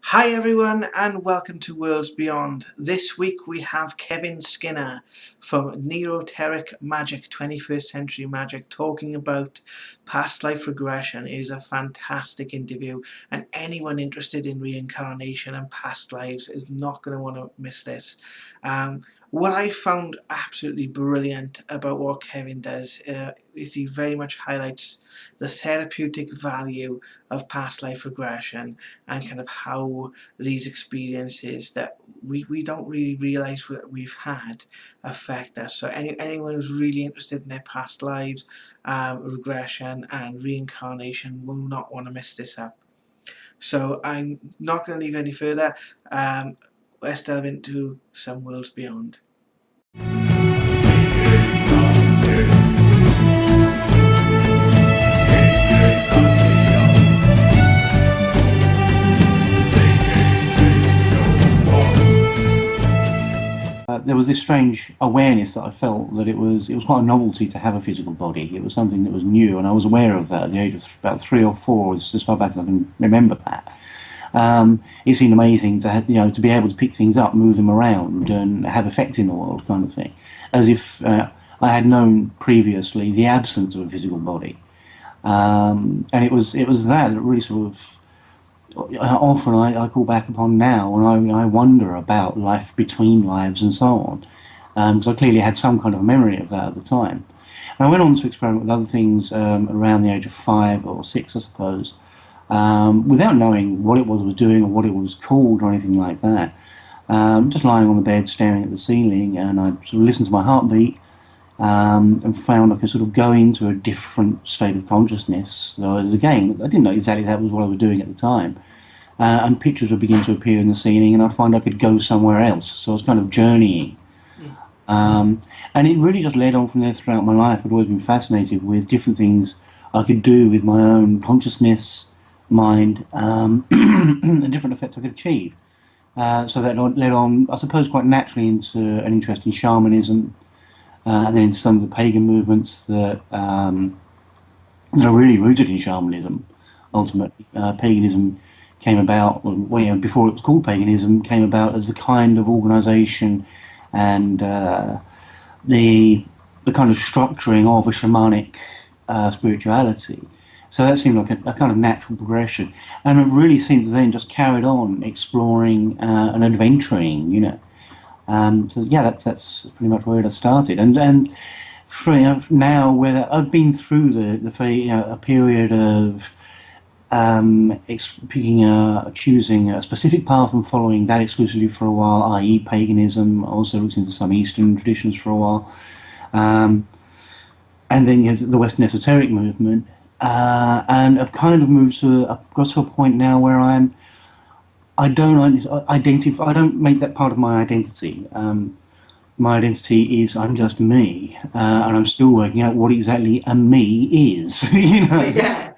Hi everyone and welcome to Worlds Beyond. This week we have Kevin Skinner from Neoteric Magic, 21st Century Magic, talking about past life regression. It is a fantastic interview and anyone interested in reincarnation and past lives is not going to want to miss this. What I found absolutely brilliant about what Kevin does is he very much highlights the therapeutic value of past life regression and kind of how these experiences that we don't really realise we've had affect us. So anyone who's really interested in their past lives, regression and reincarnation will not want to miss this up. So I'm not going to leave any further. Let's delve into some Worlds Beyond. There was this strange awareness that I felt that it was quite a novelty to have a physical body. It was something that was new, and I was aware of that at the age of about 3 or 4, as far back as I can remember that. It seemed amazing to have, to be able to pick things up, move them around, and have effect in the world, kind of thing, as if I had known previously the absence of a physical body, and it was that really sort of often I call back upon now, and I wonder about life between lives and so on, because I clearly had some kind of memory of that at the time. And I went on to experiment with other things around the age of 5 or 6, I suppose, without knowing what it was I was doing or what it was called or anything like that. Just lying on the bed, staring at the ceiling, and I sort of listened to my heartbeat, and found I could sort of go into a different state of consciousness. So again, I didn't know exactly that was what I was doing at the time. And pictures would begin to appear in the ceiling, and I'd find I could go somewhere else. So I was kind of journeying. And it really just led on from there throughout my life. I'd always been fascinated with different things I could do with my own consciousness, mind, and different effects I could achieve. So that led on, I suppose, quite naturally into an interest in shamanism, and then into some of the pagan movements that are really rooted in shamanism. Ultimately, paganism came about, before it was called paganism, came about as the kind of organisation and the kind of structuring of a shamanic spirituality. So that seemed like a kind of natural progression, and it really seemed to then just carried on exploring and adventuring, So yeah, that's pretty much where it started, and for, now where I've been through a period of choosing a specific path and following that exclusively for a while, i.e. paganism. Also looked into some Eastern traditions for a while, and then the Western esoteric movement, and I've kind of got to a point now where I don't identify. I don't make that part of my identity. My identity is I'm just me, and I'm still working out what exactly a me is. Yeah.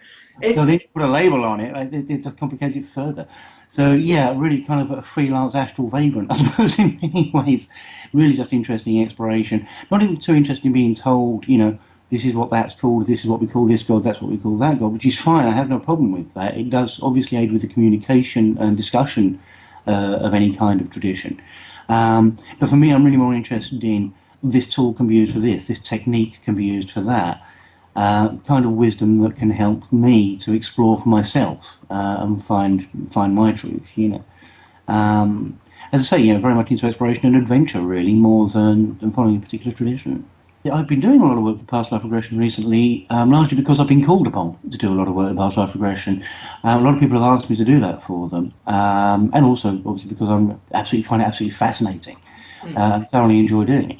So they put a label on it just complicates it further. So yeah, really kind of a freelance astral vagrant, I suppose, in many ways. Really just interesting exploration. Not even too interested in being told, this is what that's called, this is what we call this god, that's what we call that god, which is fine. I have no problem with that. It does obviously aid with the communication and discussion of any kind of tradition. But for me, I'm really more interested in this tool can be used for this technique can be used for that. Kind of wisdom that can help me to explore for myself and find my truth. As I say, very much into exploration and adventure, really, more than following a particular tradition. I've been doing a lot of work with past life regression recently, largely because I've been called upon to do a lot of work with past life regression. A lot of people have asked me to do that for them, and also obviously because I find it absolutely fascinating. Thoroughly enjoy doing it.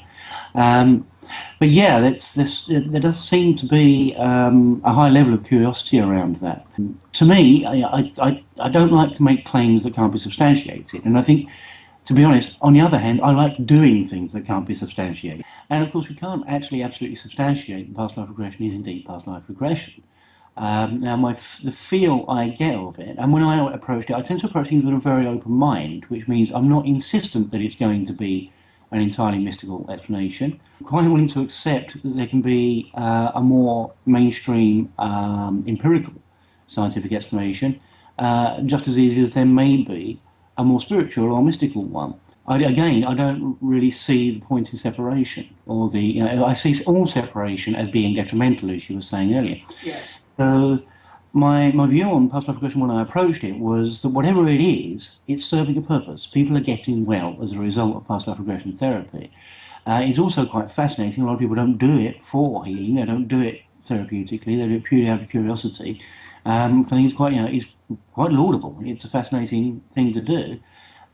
But yeah, there does seem to be a high level of curiosity around that. To me, I don't like to make claims that can't be substantiated, and I think, to be honest, on the other hand, I like doing things that can't be substantiated. And of course, we can't actually absolutely substantiate that past life regression is indeed past life regression. Now, the feel I get of it, and when I approached it, I tend to approach things with a very open mind, which means I'm not insistent that it's going to be an entirely mystical explanation. I'm quite willing to accept that there can be a more mainstream empirical scientific explanation, just as easy as there may be a more spiritual or mystical one. I don't really see the point in separation, or I see all separation as being detrimental, as you were saying earlier. Yes. So my view on past life regression when I approached it was that whatever it is, it's serving a purpose. People are getting well as a result of past life regression therapy. It's also quite fascinating. A lot of people don't do it for healing. They don't do it therapeutically. They do it purely out of curiosity. I think it's quite laudable. It's a fascinating thing to do.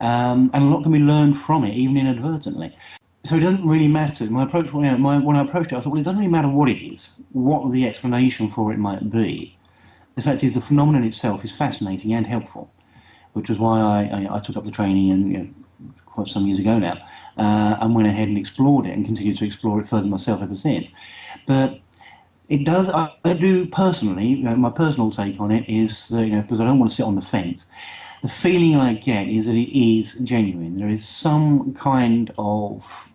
And a lot can be learned from it, even inadvertently. So it doesn't really matter. My approach, when I approached it, I thought, well, it doesn't really matter what it is, what the explanation for it might be. The fact is, the phenomenon itself is fascinating and helpful, which was why I took up the training, and quite some years ago now, and went ahead and explored it and continued to explore it further myself ever since. But it does. I do personally. My personal take on it is that because I don't want to sit on the fence. The feeling I get is that it is genuine. There is some kind of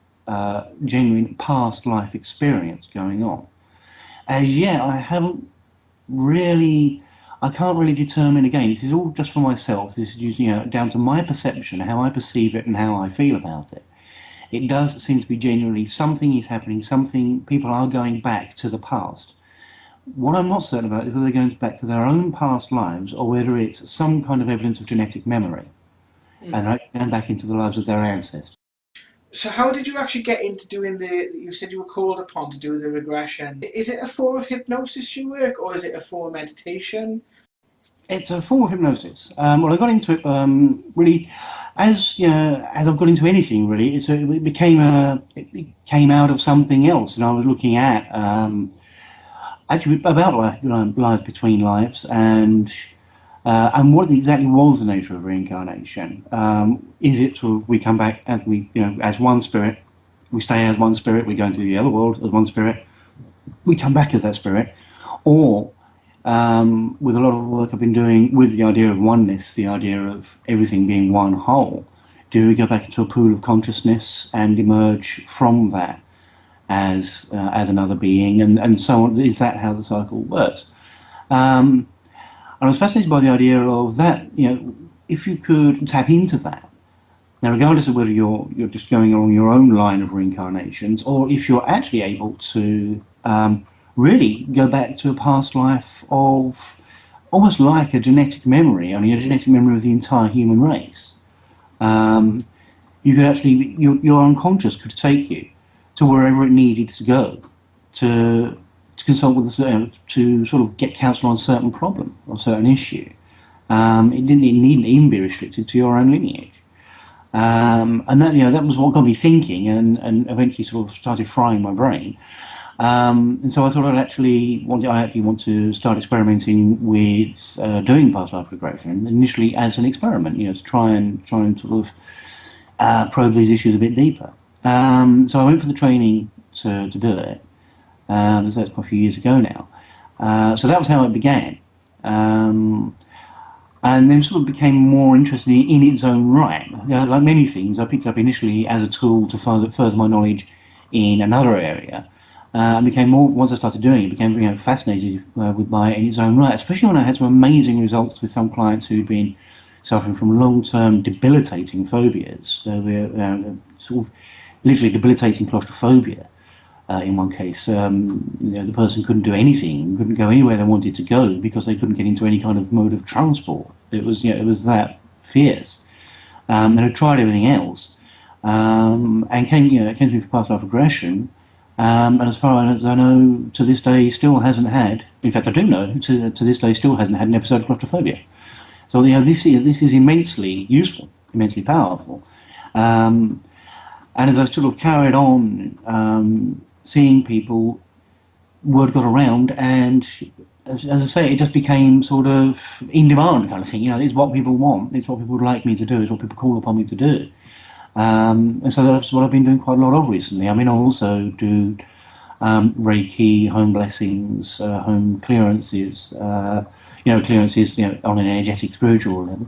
genuine past life experience going on. As yet, I can't really determine. Again, this is all just for myself. This is down to my perception, how I perceive it, and how I feel about it. It does seem to be genuinely something is happening. People are going back to the past. What I'm not certain about is whether they're going back to their own past lives, or whether it's some kind of evidence of genetic memory, and they're actually going back into the lives of their ancestors. So how did you actually get into doing you said you were called upon to do the regression. Is it a form of hypnosis you work, or is it a form of meditation? It's a form of hypnosis. Well, I got into it really, as I've got into anything really. It came out of something else, and I was looking at actually about life between lives, and what exactly was the nature of reincarnation. Is it sort of we come back as as one spirit, we stay as one spirit, we go into the other world as one spirit, we come back as that spirit, or with a lot of work I've been doing with the idea of oneness, the idea of everything being one whole, do we go back into a pool of consciousness and emerge from that as another being, and so on? Is that how the cycle works? And I was fascinated by the idea of that. If you could tap into that, now regardless of whether you're just going along your own line of reincarnations, or if you're actually able to really go back to a past life of almost like a genetic memory, only a genetic memory of the entire human race. You could actually, your unconscious could take you to wherever it needed to go to consult with to sort of get counsel on a certain problem or a certain issue. It needn't even be restricted to your own lineage. And that was what got me thinking, and eventually sort of started frying my brain. And so I thought I actually want to start experimenting with doing past life regression initially as an experiment, to try and sort of probe these issues a bit deeper. So I went for the training to do it. So that's quite a few years ago now. So that was how it began. And then sort of became more interested in its own right. Like many things, I picked it up initially as a tool to further my knowledge in another area. And became more, once I started doing it, became fascinated with by it in its own right, especially when I had some amazing results with some clients who'd been suffering from long-term debilitating phobias. So we're sort of literally debilitating claustrophobia. In one case, the person couldn't do anything, couldn't go anywhere they wanted to go because they couldn't get into any kind of mode of transport. It was that fierce. And had tried everything else, and came to me for past life regression. And as far as I know, to this day, still hasn't had. In fact, I do know to this day still hasn't had an episode of claustrophobia. So this is immensely useful, immensely powerful. And as I sort of carried on, seeing people, word got around, and as I say, it just became sort of in demand kind of thing. It's what people want. It's what people would like me to do. It's what people call upon me to do. And so that's what I've been doing quite a lot of recently. I mean, I also do Reiki, home blessings, home clearances, clearances, on an energetic, spiritual level,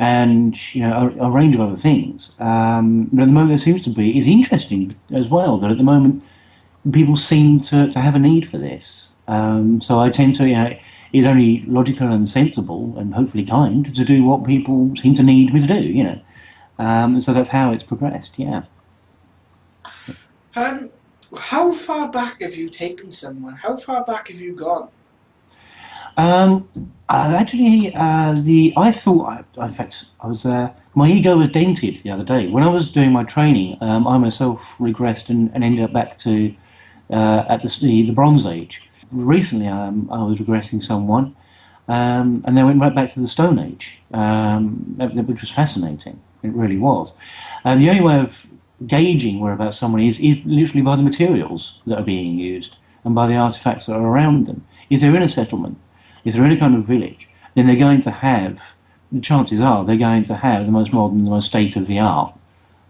and a range of other things. But at the moment, there seems to be, it's interesting as well that at the moment people seem to have a need for this. So I tend to, it's only logical and sensible and hopefully kind to do what people seem to need me to do, and so that's how it's progressed, yeah. How far back have you taken someone? How far back have you gone? Actually, I thought, in fact, my ego was dented the other day. When I was doing my training, I myself regressed and ended up back to at the Bronze Age. Recently, I was regressing someone, and then went right back to the Stone Age, which was fascinating. It really was. And the only way of gauging whereabouts someone is literally by the materials that are being used and by the artifacts that are around them. If they're in a settlement, if they're in a kind of village, then they're going to have, the chances are they're going to have the most modern, the most state-of-the-art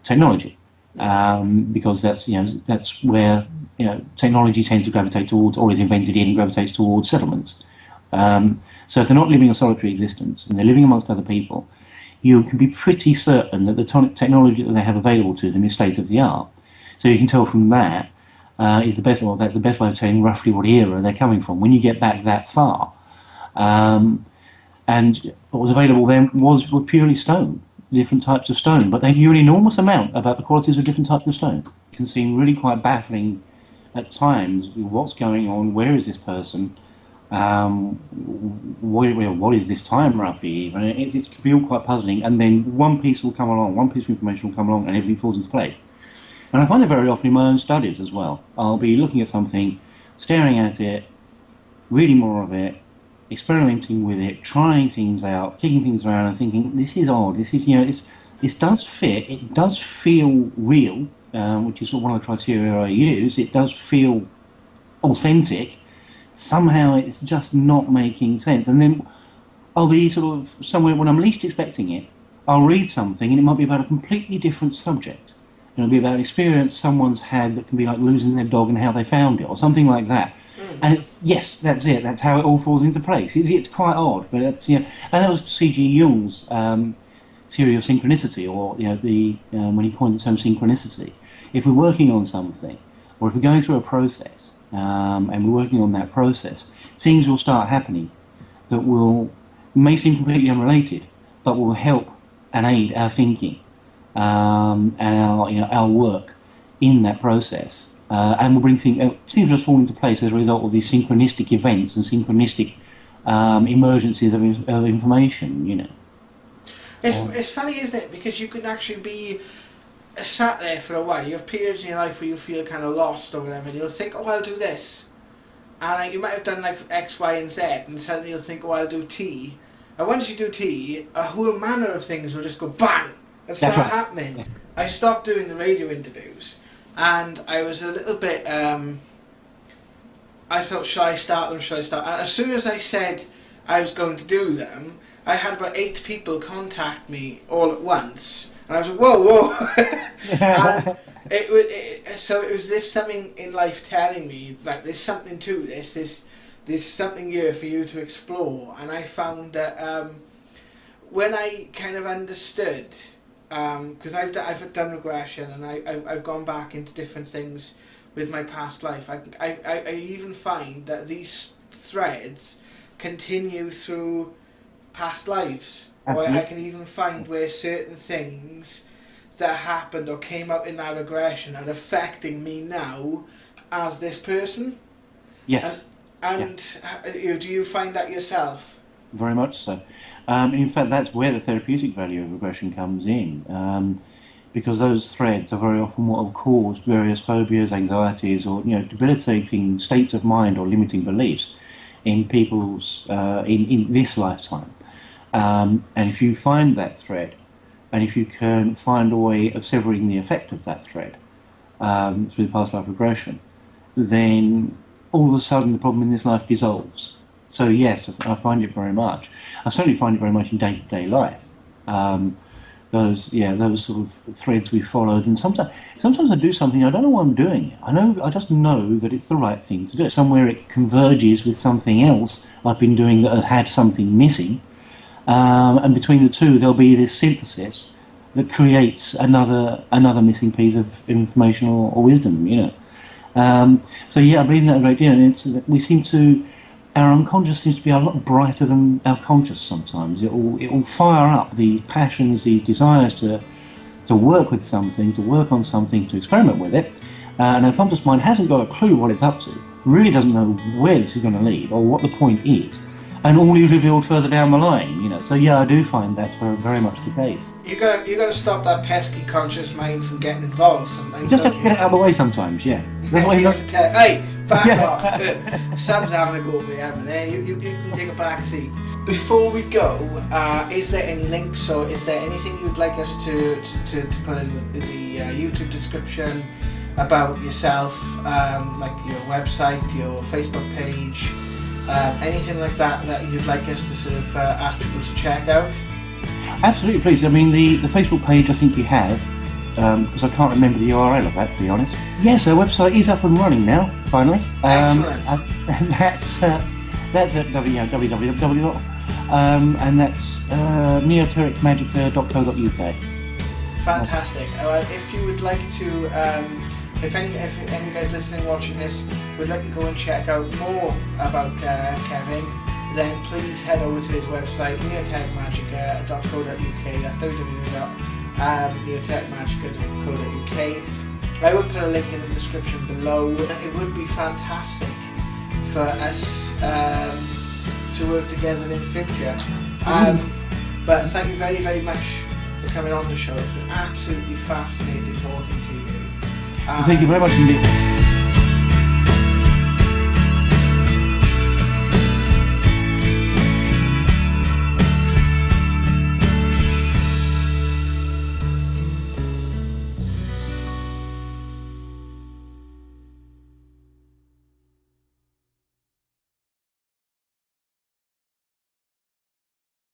technology, because that's where technology tends to gravitate towards, or is invented in, gravitates towards settlements. So if they're not living a solitary existence and they're living amongst other people, you can be pretty certain that the technology that they have available to them is state-of-the-art. So you can tell from that that's the best way of telling roughly what era they're coming from when you get back that far. And what was available then were purely stone, different types of stone, but they knew an enormous amount about the qualities of different types of stone. It can seem really quite baffling at times. What's going on? Where is this person? What is this time roughly even? It can be all quite puzzling, and then one piece will come along, one piece of information will come along, and everything falls into place. And I find it very often in my own studies as well. I'll be looking at something, staring at it, reading more of it, experimenting with it, trying things out, kicking things around, and thinking, this is odd. This is, this does fit. It does feel real, which is one of the criteria I use. It does feel authentic. Somehow it's just not making sense. And then I'll be sort of somewhere when I'm least expecting it. I'll read something, and it might be about a completely different subject. It'll be about an experience someone's had that can be like losing their dog and how they found it, or something like that. And yes, that's it. That's how it all falls into place. It's quite odd, but that's and that was C.G. Jung's theory of synchronicity, or when he coined the term synchronicity. If we're working on something, or if we're going through a process, and we're working on that process, things will start happening that may seem completely unrelated, but will help and aid our thinking and our work in that process. And will bring things just fall into place as a result of these synchronistic events and synchronistic emergencies of information, It's funny, isn't it? Because you can actually be sat there for a while. You have periods in your life where you feel kind of lost or whatever, and you'll think, oh, I'll do this. And you might have done like X, Y, and Z, and suddenly you'll think, oh, I'll do T. And once you do T, a whole manner of things will just go bang and start happening. Yeah. I stopped doing the radio interviews. And I was a little bit, I thought, should I start them, And as soon as I said I was going to do them, I had about 8 people contact me all at once. And I was like, whoa. And so it was as if something in life telling me, like, there's something to this, there's something here for you to explore. And I found that when I kind of understood, because I've done regression, and I've gone back into different things with my past life. I even find that these threads continue through past lives. Absolutely. Or I can even find where certain things that happened or came out in that regression are affecting me now as this person. Yes. And do you find that yourself? Very much so. In fact, that's where the therapeutic value of regression comes in, because those threads are very often what have caused various phobias, anxieties, or debilitating states of mind or limiting beliefs in people's in this lifetime. And if you find that thread, and if you can find a way of severing the effect of that thread through the past life regression, then all of a sudden the problem in this life dissolves. So yes, I find it very much. I certainly find it very much in day-to-day life. Those sort of threads we followed, and sometimes I do something, I don't know why I'm doing it. I just know that it's the right thing to do. Somewhere it converges with something else I've been doing that has had something missing, and between the two there'll be this synthesis that creates another missing piece of information or wisdom. So yeah, I believe in that a great deal, and we seem to. our unconscious seems to be a lot brighter than our conscious sometimes. It will fire up the passions, the desires to work with something, to work on something, to experiment with it. And our conscious mind hasn't got a clue what it's up to, really doesn't know where this is going to lead or what the point is. And all is revealed further down the line, you know. So yeah, I do find that very much the case. You got to stop that pesky conscious mind from getting involved sometimes. You just have to get it out of the way sometimes, yeah. That's why hey, back off. Sam's having a go at me, haven't they? You can take a back seat. Before we go, is there any links or is there anything you'd like us to put in the YouTube description about yourself, like your website, your Facebook page? Anything like that you'd like us to sort of ask people to check out? Absolutely, please. I mean, the Facebook page I think you have, because I can't remember the URL of that, to be honest. Yes, our website is up and running now, finally. Excellent. And that's at www. And that's neotericmagica.co.uk. Fantastic. If you would like to, if any of you guys listening, watching this, would like to go and check out more about Kevin, then please head over to his website, neotericmagica.co.uk. That's www.neotericmagica.co.uk. I will put a link in the description below. It would be fantastic for us to work together in the future. But thank you very, very much for coming on the show. It's been absolutely fascinating talking to you. Thank you very much indeed.